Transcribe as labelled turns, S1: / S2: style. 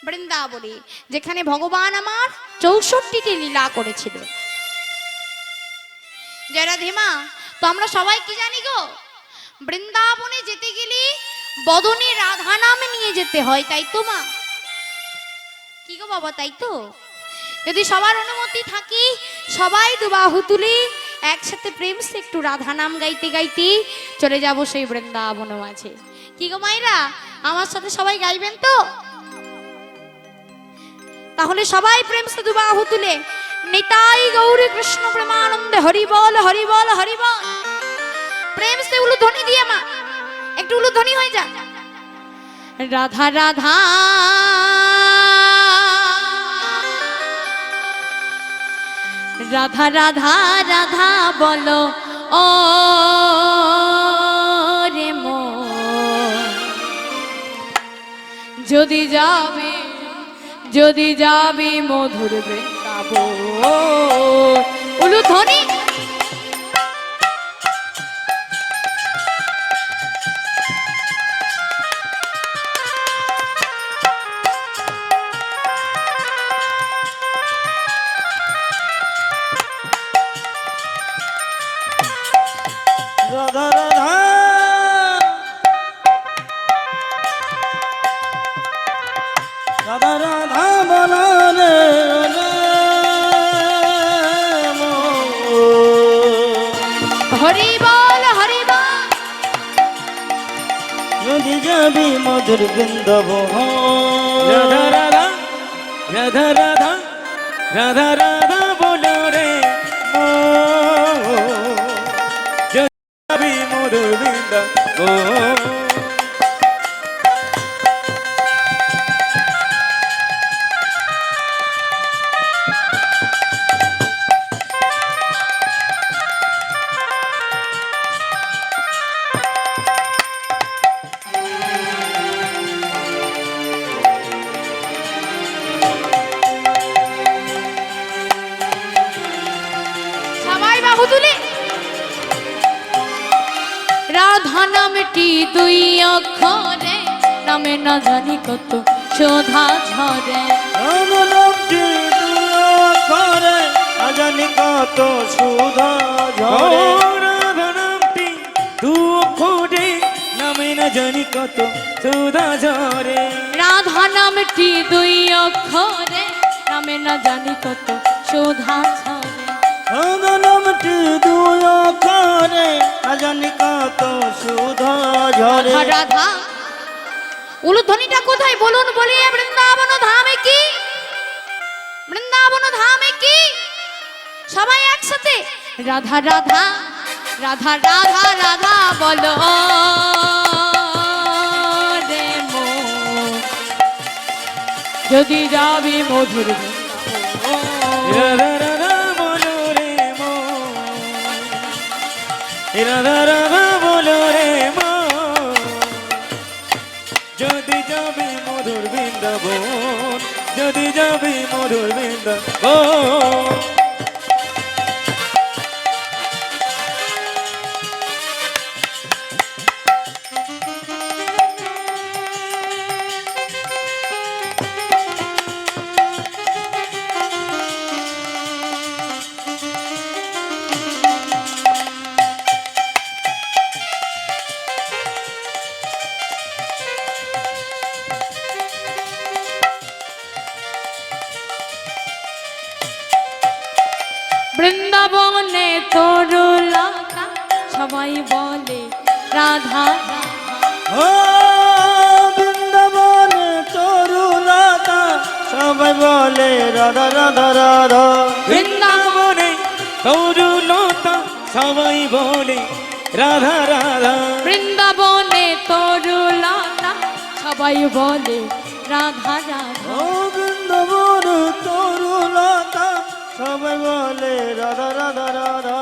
S1: বৃন্দাবনে, যেখানে ভগবান আমার 64টি লীলা করেছিলেন। জয় রাধে মা। তো আমরা সবাই কি জানি গো, বৃন্দাবনে যেতে গেলে বদনে রাধা নাম নিয়ে যেতে হয়, তাই তো মা? কি গো বাবা, তাই তো? যদি সবার অনুমতি থাকি, সবাই দুবাহু তুলি একসাথে প্রেম সে একটু রাধা নাম গাইতে গাইতে চলে যাব সেই বৃন্দাবন মাঝে। কি গো মাইরা, আমার সাথে সবাই গাইবেন তো? তাহলে সবাই প্রেম সে দুবাহু তুলে নিতাই গৌরী কৃষ্ণ প্রেমানন্দে হরি বল হরি বল হরি বল। প্রেম সে উলুধ্বনি দিয়ে মা, একটু উলুধ্বনি হয়ে যা। রাধা রাধা রাধা রাধা রাধা বলো ও রে মন, যদি যাবে মধুর বৃন্দাবন। উলুধ্বনি।
S2: রাধা রাধা রাধা রাধা বলো রে
S1: হরি বল হরি বল।
S2: যদি যাবি মধুর বৃন্দাবন। রাধা রাধা রাধা রাধা রাধা রাধা বলো রে যদি যাবি মধুর বৃন্দাবন।
S1: সবাই বাহু তুলে। রাধা নামটি দুই অক্ষরে, নামে না জানি কত শোধা ঝরে।
S2: রাধা নামটি দুই অক্ষরে, না জানি কত সুধা ঝরে। রাধা নামটি দুই অক্ষরে, নামে না জানি কত সুধা ঝরে।
S1: রাধা নামটি দুই অক্ষরে, নামে না জানি কত শোধা ঝরে।
S2: রাধা নামটি দুই অক্ষরে, না জানি কত সুধা ঝরে।
S1: রাধা রাধা। উলুধ্বনিটা কোথায় বলুন, বলিয়ে বৃন্দাবন ধামে কি, বৃন্দাবন ধামে কি। সবাই একসাথে রাধা রাধা রাধা রাধা রাধা বলো রে মন, যদি যাবি মধুর
S2: রাধা রাধা বলো রে মন, রাধা রাধা বলো রে মন, যদি যাবি মধুর বৃন্দাবন, যদি যাবি মধুর বৃন্দাবন।
S1: বৃন্দাবনে তরুলতা, সবাই বলে রাধা রাধা।
S2: ও বৃন্দাবনে তরুলতা, সবাই বলে রাধা রাধা রাধা। বৃন্দাবনে তরুলতা, সবাই বলে রাধা রাধা।
S1: বৃন্দাবনে তরুলতা, সবাই বলে রাধা রাধা।
S2: ও বৃন্দাবনে তরুলতা, সবাই বলে রাধা রাধা রাধা।